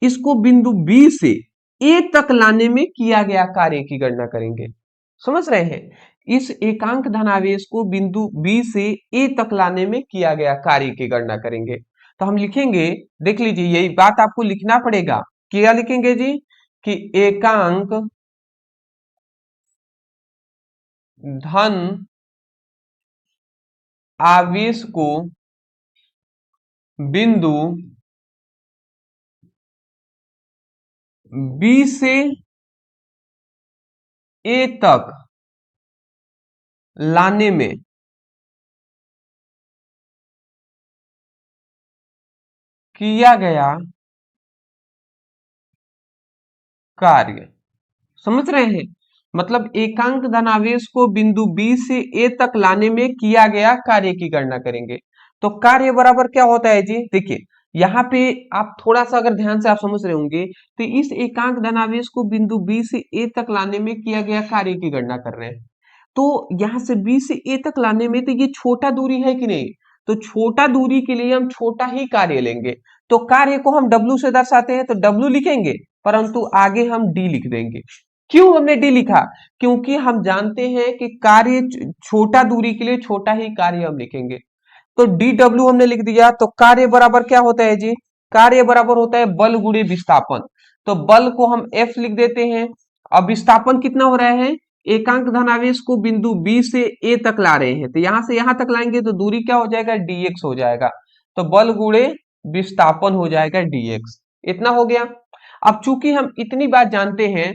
[SPEAKER 1] इसको बिंदु B से A तक लाने में किया गया कार्य की गणना करेंगे। समझ रहे हैं, इस एकांक धनावेश को बिंदु B से A तक लाने में किया गया कार्य की गणना करेंगे। तो हम लिखेंगे, देख लीजिए यही बात आपको लिखना पड़ेगा। क्या लिखेंगे जी, कि एकांक धन आवेश को बिंदु B से A तक लाने में किया गया कार्य। समझ रहे हैं, मतलब एकांक धनावेश को बिंदु B से A तक लाने में किया गया कार्य की गणना करेंगे। तो कार्य बराबर क्या होता है जी, देखिए यहाँ पे आप थोड़ा सा अगर ध्यान से आप समझ रहे होंगे, तो इस एकांक धनावेश को बिंदु B से A तक लाने में किया गया कार्य की गणना कर रहे हैं। तो यहाँ से B से A तक लाने में तो ये छोटा दूरी है कि नहीं, तो छोटा दूरी के लिए हम छोटा ही कार्य लेंगे। तो कार्य को हम W से दर्शाते हैं तो W लिखेंगे, परंतु आगे हम D लिख देंगे। क्यों हमने D लिखा, क्योंकि हम जानते हैं कि कार्य छोटा दूरी के लिए छोटा ही कार्य हम लिखेंगे। तो DW हमने लिख दिया। तो कार्य बराबर क्या होता है जी, कार्य बराबर होता है बल गुणे विस्थापन। तो बल को हम F लिख देते हैं। अब विस्थापन कितना हो रहा है, एकांक धनावेश को बिंदु B से A तक ला रहे हैं, तो यहां से यहां तक लाएंगे तो दूरी क्या हो जाएगा, dx हो जाएगा। तो बल गुणे विस्थापन हो जाएगा dx। इतना हो गया। अब चूंकि हम इतनी बात जानते हैं,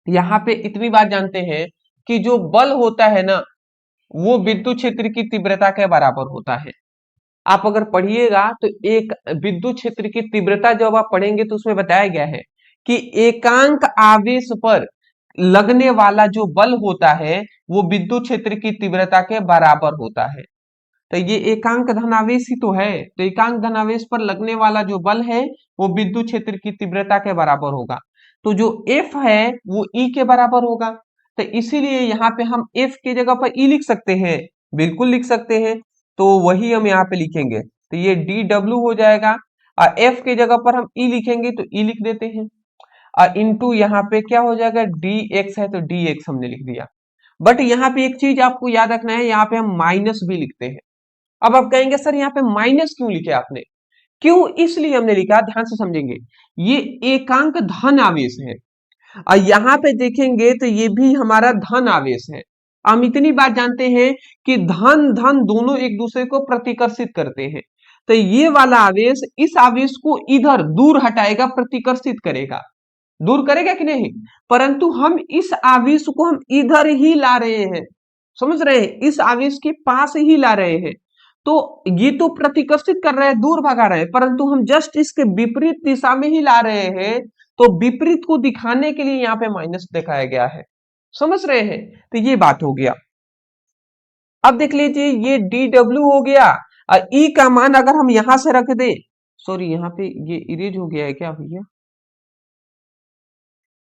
[SPEAKER 1] यहाँ पे इतनी बात जानते हैं कि जो बल होता है ना, वो विद्युत क्षेत्र की तीव्रता के बराबर होता है। आप अगर पढ़िएगा तो एक विद्युत क्षेत्र की तीव्रता जब आप पढ़ेंगे तो उसमें बताया गया है कि एकांक आवेश पर लगने वाला जो बल होता है वो विद्युत क्षेत्र की तीव्रता के बराबर होता है। तो ये एकांक धनावेश ही तो है, तो एकांक धनावेश पर लगने वाला जो बल है वो विद्युत क्षेत्र की तीव्रता के बराबर होगा। तो जो F है वो E के बराबर होगा, तो इसीलिए यहाँ पे हम F की जगह पर E लिख सकते हैं, बिल्कुल लिख सकते हैं। तो वही हम यहाँ पे लिखेंगे, तो ये DW हो जाएगा, और F की जगह पर हम E लिखेंगे तो E लिख देते हैं, और इंटू यहाँ पे क्या हो जाएगा, dx है तो dx हमने लिख दिया। बट यहाँ पे एक चीज आपको याद रखना है, यहाँ पे हम माइनस भी लिखते हैं। अब आप कहेंगे सर यहाँ पे माइनस क्यों लिखे आपने, क्यों इसलिए हमने लिखा, ध्यान से समझेंगे। ये एकांक धन आवेश है, और यहाँ पे देखेंगे तो ये भी हमारा धन आवेश है। हम इतनी बात जानते हैं कि धन धन दोनों एक दूसरे को प्रतिकर्षित करते हैं, तो ये वाला आवेश इस आवेश को इधर दूर हटाएगा, प्रतिकर्षित करेगा, दूर करेगा कि नहीं, परंतु हम इस आवेश को हम इधर ही ला रहे हैं, समझ रहे हैं, इस आवेश के पास ही ला रहे हैं। तो ये तो प्रतिकर्षित कर रहे हैं, दूर भगा रहे हैं, परंतु हम जस्ट इसके विपरीत दिशा में ही ला रहे हैं। तो विपरीत को दिखाने के लिए यहाँ पे माइनस दिखाया गया है, समझ रहे हैं। तो ये बात हो गया। अब देख लीजिए ये DW हो गया, और E का मान अगर हम यहां से रख दे, सॉरी यहाँ पे ये इरेज हो गया है क्या भैया,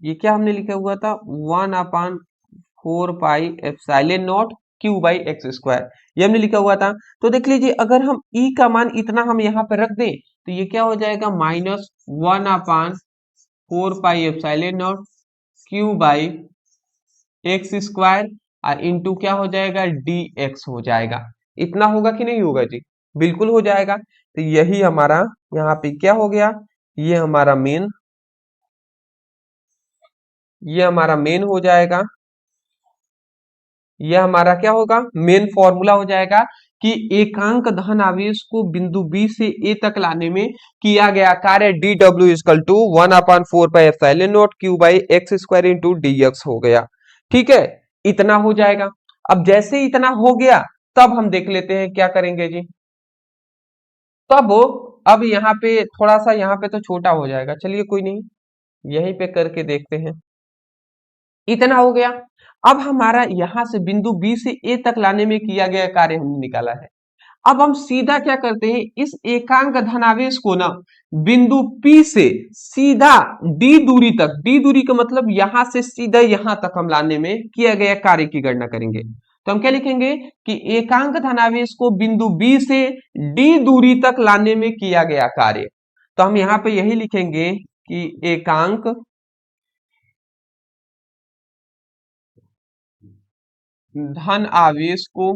[SPEAKER 1] ये क्या हमने लिखा हुआ था, 1/4πε0 Q/x², ये हमने लिखा हुआ था। तो देख लीजिए अगर हम E का मान इतना हम यहाँ पे रख दें तो ये क्या हो जाएगा, -1/4πε0 Q/x² और इंटू क्या हो जाएगा, dx हो जाएगा। इतना होगा कि नहीं होगा जी, बिल्कुल हो जाएगा। तो यही हमारा यहाँ पे क्या हो गया, ये हमारा मेन, ये हमारा मेन हो जाएगा, यह हमारा क्या होगा, मेन फॉर्मूला हो जाएगा कि एकांक धन आवेश को बिंदु बी से ए तक लाने में किया गया कार्य DW equal to 1/4πε0 Q/x² into dx हो गया। ठीक है, इतना हो जाएगा। अब जैसे इतना हो गया तब हम देख लेते हैं क्या करेंगे जी। तब अब यहाँ पे थोड़ा सा, यहाँ पे तो छोटा हो जाएगा, चलिए कोई नहीं, यहीं पे करके देखते हैं। इतना हो गया। अब हमारा यहां से बिंदु बी से ए तक लाने में किया गया कार्य हमने निकाला है। अब हम सीधा क्या करते हैं, इस एकांक धनावेश को ना बिंदु P से सीधा D दूरी तक, D दूरी का मतलब यहां से सीधा यहां तक हम लाने में किया गया कार्य की गणना करेंगे। तो हम क्या लिखेंगे कि एकांक धनावेश को बिंदु B से D दूरी तक लाने में किया गया कार्य। तो हम यहाँ पे यही लिखेंगे कि एकांक धन आवेश को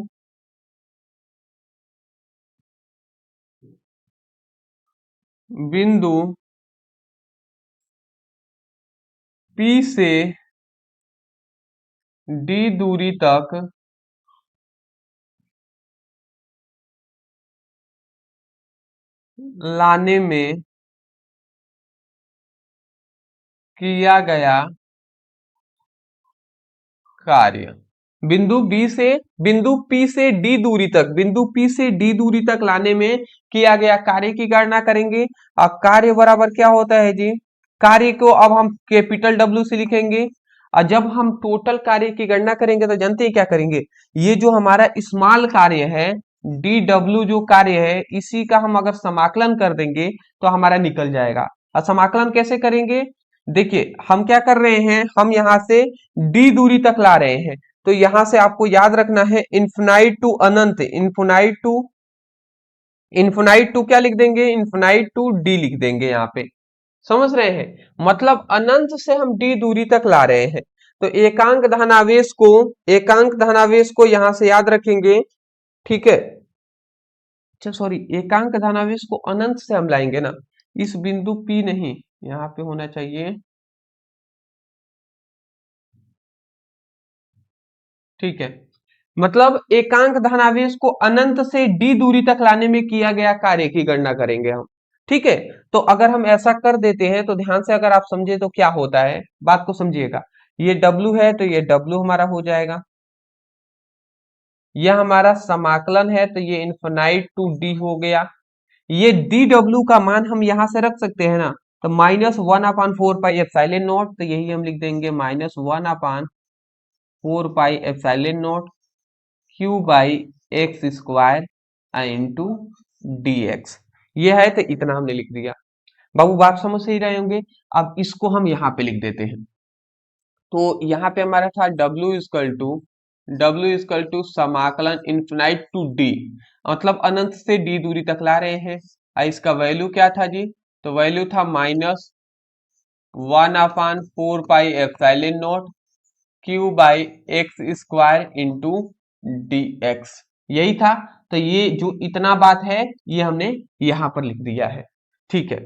[SPEAKER 1] बिंदु P से D दूरी तक लाने में किया गया कार्य। बिंदु P से D दूरी तक, बिंदु P से D दूरी तक लाने में किया गया कार्य की गणना करेंगे। और कार्य बराबर क्या होता है जी, कार्य को अब हम कैपिटल W से लिखेंगे, और जब हम टोटल कार्य की गणना करेंगे तो जानते हैं क्या करेंगे, ये जो हमारा स्मॉल कार्य है DW जो कार्य है, इसी का हम अगर समाकलन कर देंगे तो हमारा निकल जाएगा। और समाकलन कैसे करेंगे, देखिए हम क्या कर रहे हैं, हम यहां से D दूरी तक ला रहे हैं, तो यहां से आपको याद रखना है इन्फिनाइट टू अनंत, इन्फिनाइट टू क्या लिख देंगे, इन्फिनाइट टू D लिख देंगे यहाँ पे, समझ रहे हैं, मतलब अनंत से हम D दूरी तक ला रहे हैं। तो एकांक धनावेश को यहां से याद रखेंगे, ठीक है। अच्छा सॉरी, एकांक धनावेश को अनंत से हम लाएंगे ना, इस बिंदु P नहीं, यहाँ पे होना चाहिए, ठीक है, मतलब एकांक धनावेश को अनंत से D दूरी तक लाने में किया गया कार्य की गणना करेंगे हम। ठीक है, तो अगर हम ऐसा कर देते हैं तो ध्यान से अगर आप समझे तो क्या होता है, बात को समझिएगा। ये W है तो ये W हमारा हो जाएगा, यह हमारा समाकलन है तो ये इन्फिनाइट टू D हो गया। ये DW का मान हम यहां से रख सकते हैं ना, तो -1/4πε0, तो यही हम लिख देंगे -1/4πε0 Q/x² इंटू डी एक्स। ये है तो इतना हमने लिख दिया। बाबू बात समझ से ही रहे होंगे। अब इसको हम यहाँ पे लिख देते हैं। तो यहाँ पे हमारा था W समाकलन इन्फिनाइट टू डी, मतलब अनंत से डी दूरी तक ला रहे हैं। इसका वैल्यू क्या था जी? तो वैल्यू था -1/4 pi epsilon not Q by x square into D x, यही था। तो ये जो इतना बात है ये हमने यहाँ पर लिख दिया है। ठीक है,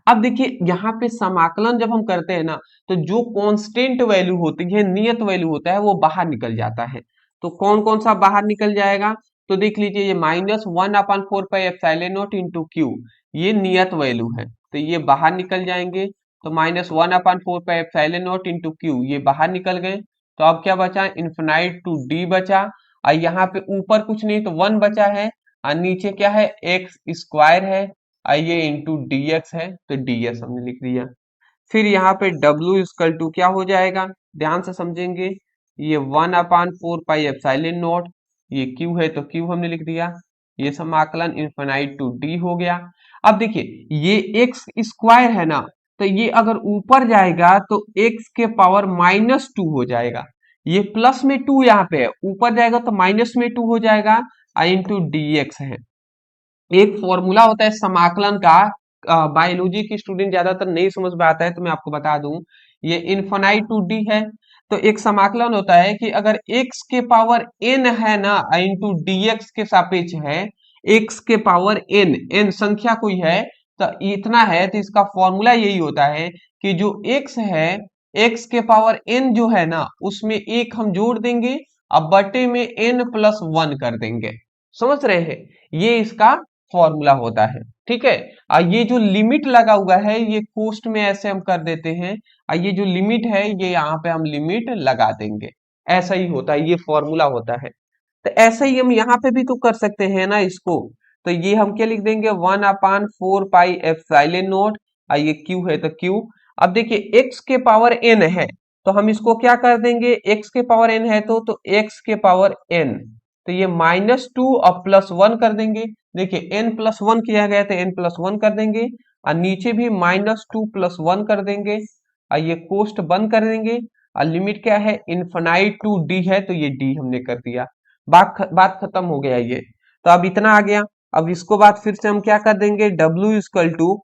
[SPEAKER 1] अब देखिए यहाँ पे समाकलन जब हम करते हैं ना, तो जो कांस्टेंट वैल्यू होती है, नियत वैल्यू होता है, वो बाहर निकल जाता है। तो कौन कौन सा बाहर निकल जाएगा? तो देख लीजिए, ये -1/4 pi epsilon not into Q, ये नियत वैल्यू है, तो ये बाहर निकल जाएंगे। तो -1/4 pi epsilon not into Q, ये बाहर निकल गए। तो अब क्या बचा? इन्फिनाइट टू डी बचा। और यहाँ पे ऊपर कुछ नहीं तो 1 बचा है, और नीचे क्या है? एक्स स्क्वायर है, और ये इंटू डी एक्स है, तो डी एक्स हमने लिख दिया। फिर यहाँ पे W इक्वल टू क्या हो जाएगा? ध्यान से समझेंगे, ये 1/4 पाई एप्सिलॉन नॉट, ये Q है तो Q हमने लिख दिया। ये समाकलन इन्फिनाइट टू D हो गया। अब देखिए ये एक्स स्क्वायर है ना, तो ये अगर ऊपर जाएगा तो x के पावर -2 हो जाएगा। ये प्लस में 2 यहाँ पे है, ऊपर जाएगा तो माइनस में 2 हो जाएगा, इंटू डी एक्स है। एक फॉर्मूला होता है समाकलन का, बायोलॉजी की स्टूडेंट ज्यादातर नहीं समझ में आता है तो मैं आपको बता दूं, ये इन्फिनाइट टू डी है। तो एक समाकलन होता है कि अगर x के पावर n है ना, इंटू डी एक्स के सापेक्ष है, x के पावर n संख्या कोई है, तो इतना है, तो इसका फॉर्मूला यही होता है कि जो x है, x के पावर n जो है ना, उसमें एक हम जोड़ देंगे, अब बटे में n+1 कर देंगे। समझ रहे हैं? ये इसका फॉर्मूला होता है। ठीक है, ये जो लिमिट लगा हुआ है, ये कोष्ट में ऐसे हम कर देते हैं, ये जो लिमिट है, ये यहाँ पे हम लिमिट लगा देंगे। ऐसा ही होता है, ये फॉर्मूला होता है। तो ऐसे ही हम यहाँ पे भी तो कर सकते हैं ना इसको। तो ये हम क्या लिख देंगे? 1/4 पाई एप्सिलॉन नॉट, ये क्यू है तो क्यू। अब देखिए x के पावर n है, तो हम इसको क्या कर देंगे? x के पावर n है तो x के पावर n, तो ये -2 और +1 कर देंगे। देखिए n+1 किया गया तो n+1 कर देंगे, और नीचे भी -2 +1 कर देंगे, और ये कोष्ट बंद कर देंगे। और लिमिट क्या है? इन्फिनाइट टू डी है, तो ये डी हमने कर दिया। बात खत्म हो गया ये। तो अब इतना आ गया। अब इसको बाद फिर से हम क्या कर देंगे? W इक्वल टू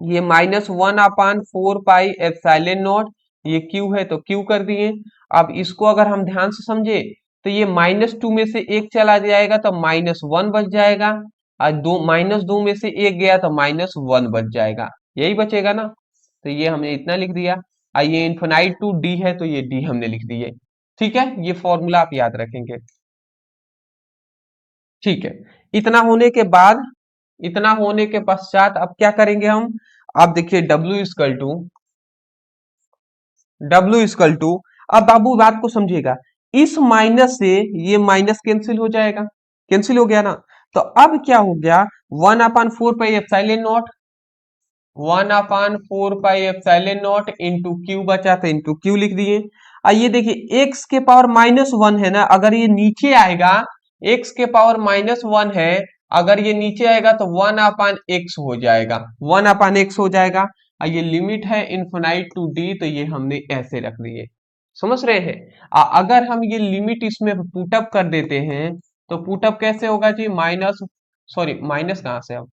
[SPEAKER 1] ये -1/4 पाई एप्सिलॉन नॉट, ये Q है तो Q कर दिए। अब इसको अगर हम ध्यान से समझे, तो ये -2 में से एक चला जाएगा तो -1 बच जाएगा, और -2 में से एक गया तो -1 बच जाएगा, यही बचेगा ना। तो ये हमने इतना लिख दिया। ये इन्फिनाइट टू डी है तो ये डी हमने लिख दिए। ठीक है, ये फॉर्मूला आप याद रखेंगे। ठीक है, इतना होने के बाद, इतना होने के पश्चात अब क्या करेंगे हम? आप देखिए W इक्वल टू, अब बाबू बात को समझिएगा, इस माइनस से ये माइनस कैंसिल हो जाएगा, कैंसिल हो गया ना। तो अब क्या हो गया? 1/4 pi epsilon not, 1/4 pi epsilon not into Q बचा तो इंटू क्यू लिख दिए। ये देखिए x के पावर -1 है ना, अगर ये नीचे आएगा, x के पावर -1 है, अगर ये नीचे आएगा तो 1/x हो जाएगा, 1/x हो जाएगा। ये लिमिट है इन्फिनाइट टू डी, तो ये हमने ऐसे रख दिए। समझ रहे हैं? अगर हम ये लिमिट इसमें पुटअप कर देते हैं, तो पुटअप कैसे होगा जी? माइनस कहाँ से? अब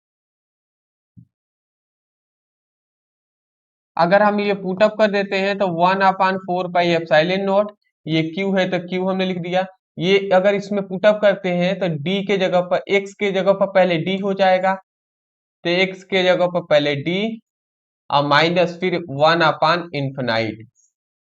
[SPEAKER 1] अगर हम ये पुटअप कर देते हैं तो 1/4 पाई एप्सिलॉन नॉट, ये क्यू है तो क्यू हमने लिख दिया। ये अगर इसमें पुटअप करते हैं तो डी के जगह पर, एक्स के जगह पर पहले डी हो जाएगा, तो एक्स के जगह पर पहले डी, और माइनस फिर 1/इन्फिनाइट।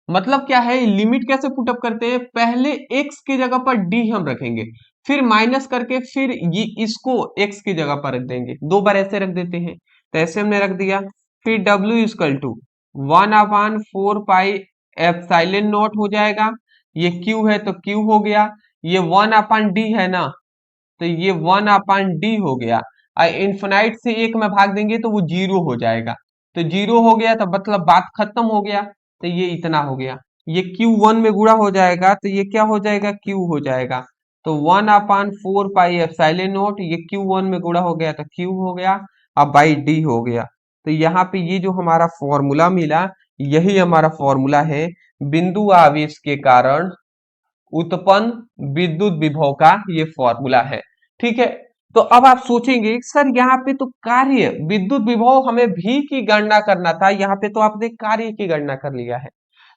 [SPEAKER 1] मतलब क्या है? लिमिट कैसे पुटअप करते हैं? पहले x की जगह पर d हम रखेंगे, फिर माइनस करके फिर ये इसको x की जगह पर रख देंगे, दो बार ऐसे रख देते हैं, तो ऐसे हमने रख दिया। फिर W equal to 1/4 pi epsilon naught हो जाएगा, ये q है तो q हो गया, ये 1/d है ना, तो ये 1/d हो गया। इन्फिनाइट से एक में भाग देंगे तो वो जीरो हो जाएगा, तो जीरो हो गया तो मतलब बात खत्म हो गया। तो ये इतना हो गया, ये Q1 में गुणा हो जाएगा तो ये क्या हो जाएगा? Q हो जाएगा। तो 1/4 पाई एप्सिलॉन नॉट, ये Q1 में गुणा हो गया तो Q हो गया, अब बाई डी हो गया। तो यहाँ पे ये जो हमारा फॉर्मूला मिला, यही हमारा फॉर्मूला है बिंदु आवेश के कारण उत्पन्न विद्युत विभव का, ये फॉर्मूला है। ठीक है, तो अब आप सोचेंगे सर यहाँ पे तो कार्य विद्युत विभव हमें भी की गणना करना था, यहाँ पे तो आपने कार्य की गणना कर लिया है।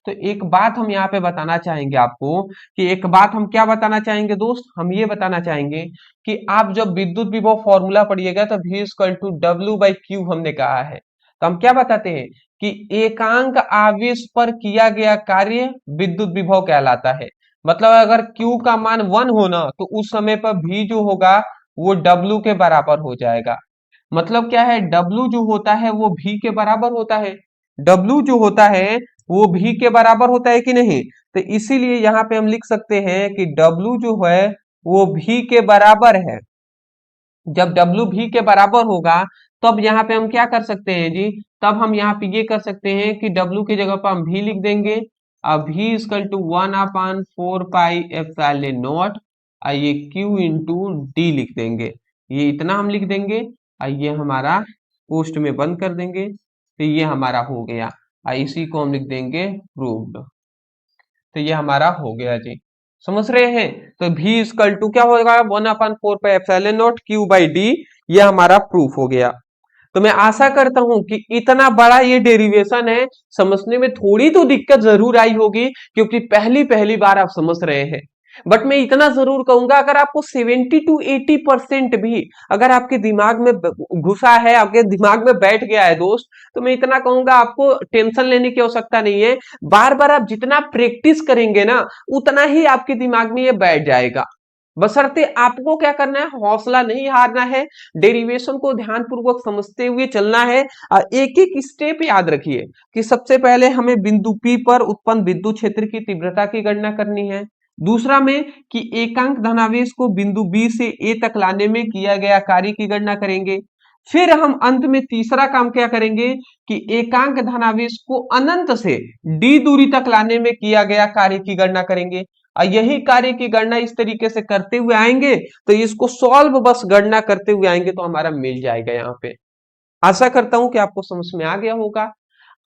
[SPEAKER 1] तो एक बात हम यहाँ पे बताना चाहेंगे आपको, कि एक बात हम क्या बताना चाहेंगे दोस्त, हम ये बताना चाहेंगे कि आप जब विद्युत विभव फॉर्मूला पढ़िएगा तो V equal to W by Q हमने कहा है, तो हम क्या बताते हैं कि एकांक आवेश पर किया गया कार्य विद्युत विभव कहलाता है। मतलब अगर Q का मान 1 हो ना, तो उस समय पर V जो होगा वो W के बराबर हो जाएगा। मतलब क्या है, W जो होता है वो V के बराबर होता है। W जो होता है वो V के बराबर होता है कि नहीं, तो इसीलिए यहाँ पे हम लिख सकते हैं कि W जो है वो V के बराबर है। जब W V के बराबर होगा तब यहाँ पे हम क्या कर सकते हैं जी, तब हम यहाँ पे ये कर सकते हैं कि W की जगह पर हम V लिख देंगे, अब V equal to 1/4 pi epsilon naught, ये Q इंटू डी लिख देंगे, ये इतना हम लिख देंगे, ये हमारा पोस्ट में बंद कर देंगे, तो ये हमारा हो गया, इसी को हम लिख देंगे प्रूव्ड। तो ये हमारा हो गया जी, समझ रहे हैं। तो V इक्वल टू क्या होगा, 1/4 pi epsilon naught Q by D, ये हमारा प्रूफ हो गया। तो मैं आशा करता हूं कि इतना बड़ा ये डेरिवेशन है, समझने में थोड़ी तो दिक्कत जरूर आई होगी, क्योंकि पहली पहली बार आप समझ रहे हैं। बट मैं इतना जरूर कहूंगा, अगर आपको 70 to 80% भी अगर आपके दिमाग में घुसा है, आपके दिमाग में बैठ गया है दोस्त, तो मैं इतना कहूंगा आपको टेंशन लेने की आवश्यकता नहीं है। बार बार आप जितना प्रैक्टिस करेंगे ना, उतना ही आपके दिमाग में ये बैठ जाएगा। बशर्ते आपको क्या करना है, हौसला नहीं हारना है, डेरिवेशन को ध्यानपूर्वक समझते हुए चलना है। एक एक स्टेप याद रखिए कि सबसे पहले हमें बिंदु P पर उत्पन्न विद्युत क्षेत्र की तीव्रता की गणना करनी है। दूसरा में कि एकांक धनावेश को बिंदु B से A तक लाने में किया गया कार्य की गणना करेंगे। फिर हम अंत में तीसरा काम क्या करेंगे कि एकांक धनावेश को अनंत से D दूरी तक लाने में किया गया कार्य की गणना करेंगे। यही कार्य की गणना इस तरीके से करते हुए आएंगे, तो इसको सॉल्व बस गणना करते हुए आएंगे तो हमारा मिल जाएगा। यहाँ पे आशा करता हूं कि आपको समझ में आ गया होगा।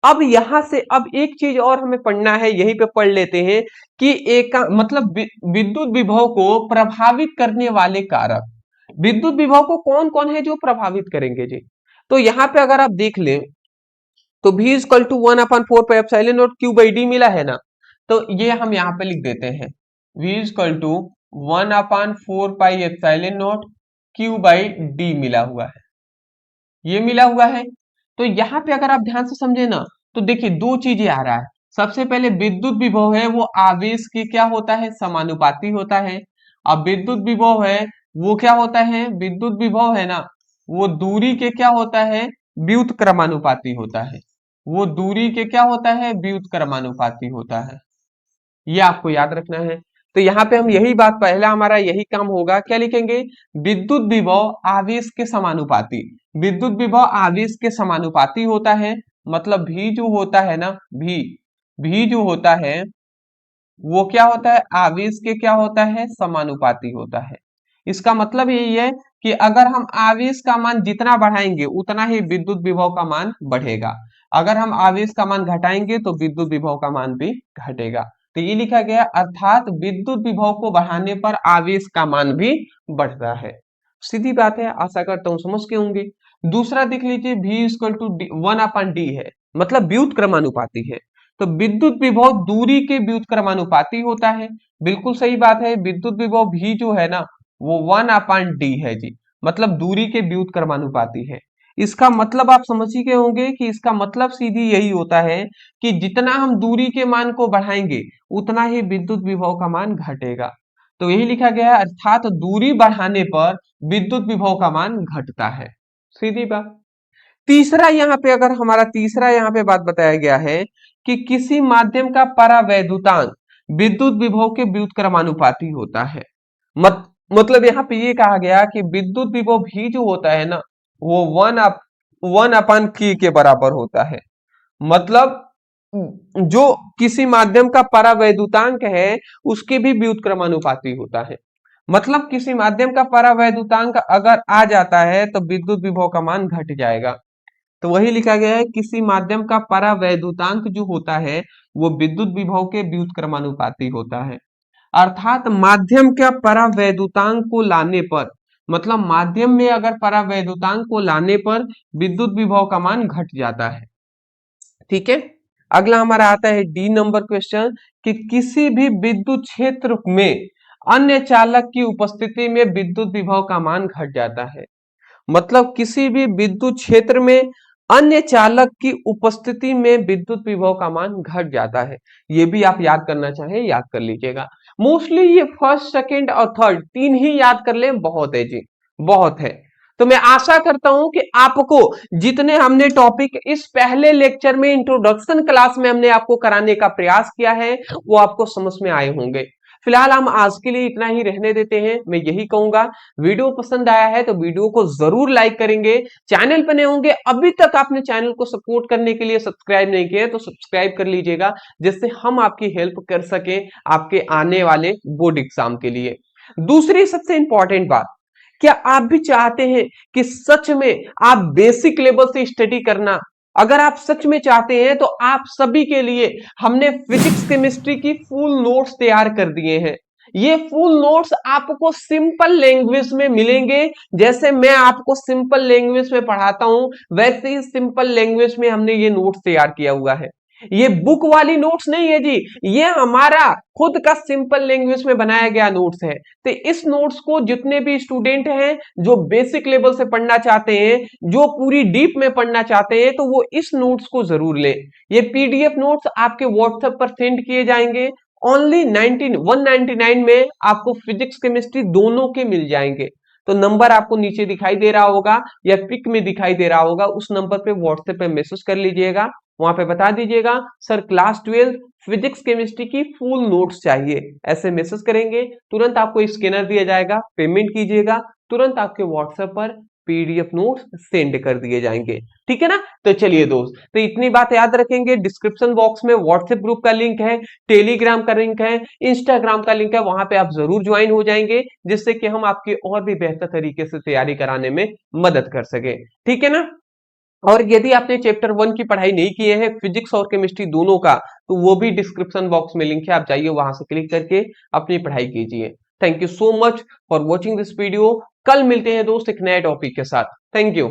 [SPEAKER 1] अब यहां से अब एक चीज और हमें पढ़ना है, यहीं पे पढ़ लेते हैं कि एक मतलब विद्युत विभव को प्रभावित करने वाले कारक, विद्युत विभव को कौन कौन है जो प्रभावित करेंगे जी। तो यहाँ पे अगर आप देख लें तो V equal to 1/4 pi epsilon naught Q by D मिला है ना, तो ये हम यहाँ पे लिख देते हैं V equal to 1/4 pi epsilon naught Q by D मिला हुआ है, ये मिला हुआ है। तो यहाँ पे अगर आप ध्यान से समझे ना, तो देखिए दो चीजें आ रहा है। सबसे पहले विद्युत विभव है वो आवेश के क्या होता है, समानुपाती होता है। अब विद्युत विभव है वो क्या होता है, विद्युत विभव है ना वो दूरी के क्या होता है, व्युत्क्रमानुपाती होता है। वो दूरी के क्या होता है, व्युत्क्रमानुपाती होता है, ये आपको याद रखना है। तो यहाँ पे हम यही बात, पहला हमारा यही काम होगा, क्या लिखेंगे, विद्युत विभव आवेश के समानुपाती, विद्युत विभव आवेश के समानुपाती होता है। मतलब भी जो होता है ना, भी जो होता है वो क्या होता है, आवेश के क्या होता है, समानुपाती होता है। इसका मतलब यही है कि अगर हम आवेश का मान जितना बढ़ाएंगे उतना ही विद्युत विभव का मान बढ़ेगा, अगर हम आवेश का मान घटाएंगे तो विद्युत विभव का मान भी घटेगा। तो ये लिखा गया, अर्थात विद्युत विभव को बढ़ाने पर आवेश का मान भी बढ़ता है। सीधी बात है, आशा करता हूं समझ के होंगे। दूसरा देख लीजिए, V इक्वल टू 1/d है, मतलब व्युत्क्रमानुपाती है। तो विद्युत विभव दूरी के व्युत्क्रमानुपाती होता है। बिल्कुल सही बात है, विद्युत विभव भी जो है ना वो 1/d है जी, मतलब दूरी के व्युत्क्रमानुपाती है। इसका मतलब आप समझ ही गए होंगे कि इसका मतलब सीधी यही होता है कि जितना हम दूरी के मान को बढ़ाएंगे उतना ही विद्युत विभव का मान घटेगा। तो यही लिखा गया है, अर्थात दूरी बढ़ाने पर विद्युत विभव का मान घटता है, सीधी बात। तीसरा यहाँ पे, अगर हमारा तीसरा यहाँ पे बात बताया गया है कि किसी माध्यम का परावैद्युतांक विद्युत विभव के व्युत्क्रमानुपाती होता है। मतलब यहाँ पे ये कहा गया कि विद्युत विभव भी जो होता है ना वो 1/k के बराबर होता है। मतलब जो किसी माध्यम का परावैद्युतांक है उसके भी व्युत्क्रमानुपाती होता है। मतलब किसी माध्यम का परावैद्युतांक अगर आ जाता है तो विद्युत विभव का मान घट जाएगा। तो वही लिखा गया है, किसी माध्यम का परावैद्युतांक जो होता है वो विद्युत विभव के व्युत्क्रमानुपाती होता है। अर्थात माध्यम का परावैद्युतांक को लाने पर, मतलब माध्यम में अगर परावैद्युतांक को लाने पर विद्युत विभव का मान घट जाता है। ठीक है, अगला हमारा आता है डी नंबर क्वेश्चन कि किसी भी विद्युत क्षेत्र में अन्य चालक की उपस्थिति में विद्युत विभव का मान घट जाता है। मतलब किसी भी विद्युत क्षेत्र में अन्य चालक की उपस्थिति में विद्युत विभव का मान घट जाता है। ये भी आप याद करना चाहें याद कर लीजिएगा। मोस्टली ये फर्स्ट सेकंड और थर्ड तीन ही याद कर लें, बहुत है जी, बहुत है। तो मैं आशा करता हूं कि आपको जितने हमने टॉपिक इस पहले लेक्चर में इंट्रोडक्शन क्लास में हमने आपको कराने का प्रयास किया है वो आपको समझ में आए होंगे। फिलहाल हम आज के लिए इतना ही रहने देते हैं। मैं यही कहूंगा, वीडियो पसंद आया है तो वीडियो को जरूर लाइक करेंगे। चैनल पर नए होंगे, अभी तक आपने चैनल को सपोर्ट करने के लिए सब्सक्राइब नहीं किया तो सब्सक्राइब कर लीजिएगा, जिससे हम आपकी हेल्प कर सके आपके आने वाले बोर्ड एग्जाम के लिए। दूसरी सबसे इंपॉर्टेंट बात, क्या आप भी चाहते हैं कि सच में आप बेसिक लेवल से स्टडी करना? अगर आप सच में चाहते हैं तो आप सभी के लिए हमने फिजिक्स केमिस्ट्री की फुल नोट्स तैयार कर दिए हैं। ये फुल नोट्स आपको सिंपल लैंग्वेज में मिलेंगे। जैसे मैं आपको सिंपल लैंग्वेज में पढ़ाता हूं वैसे ही सिंपल लैंग्वेज में हमने ये नोट्स तैयार किया हुआ है। ये बुक वाली नोट्स नहीं है जी, ये हमारा खुद का सिंपल लैंग्वेज में बनाया गया नोट्स है। तो इस नोट्स को जितने भी स्टूडेंट हैं जो बेसिक लेवल से पढ़ना चाहते हैं, जो पूरी डीप में पढ़ना चाहते हैं, तो वो इस नोट्स को जरूर लें। ये पीडीएफ नोट्स आपके व्हाट्सएप पर सेंड किए जाएंगे। ओनली 199 में आपको फिजिक्स केमिस्ट्री दोनों के मिल जाएंगे। तो नंबर आपको नीचे दिखाई दे रहा होगा या पिक में दिखाई दे रहा होगा, उस नंबर पे व्हाट्सएप पे मैसेज कर लीजिएगा। वहां पे बता दीजिएगा सर क्लास 12 फिजिक्स केमिस्ट्री की फुल नोट्स चाहिए, ऐसे मैसेज करेंगे, तुरंत आपको स्कैनर दिया जाएगा, पेमेंट कीजिएगा, तुरंत आपके व्हाट्सएप पर पीडीएफ नोट्स सेंड कर दिए जाएंगे। ठीक है ना? तो चलिए दोस्त, तो इतनी बात याद रखेंगे। डिस्क्रिप्शन बॉक्स में व्हाट्सएप ग्रुप का लिंक है, टेलीग्राम का लिंक है, इंस्टाग्राम का लिंक है, वहां पे आप जरूर ज्वाइन हो जाएंगे, जिससे कि हम आपकी और भी बेहतर तरीके से तैयारी कराने में मदद कर सके। ठीक है ना? और यदि आपने चैप्टर 1 की पढ़ाई नहीं की है फिजिक्स और केमिस्ट्री दोनों का, तो वो भी डिस्क्रिप्शन बॉक्स में लिंक है, आप जाइए वहां से क्लिक करके अपनी पढ़ाई कीजिए। Thank you so much for watching this video. कल मिलते हैं दोस्त एक नए टॉपिक के साथ। Thank you.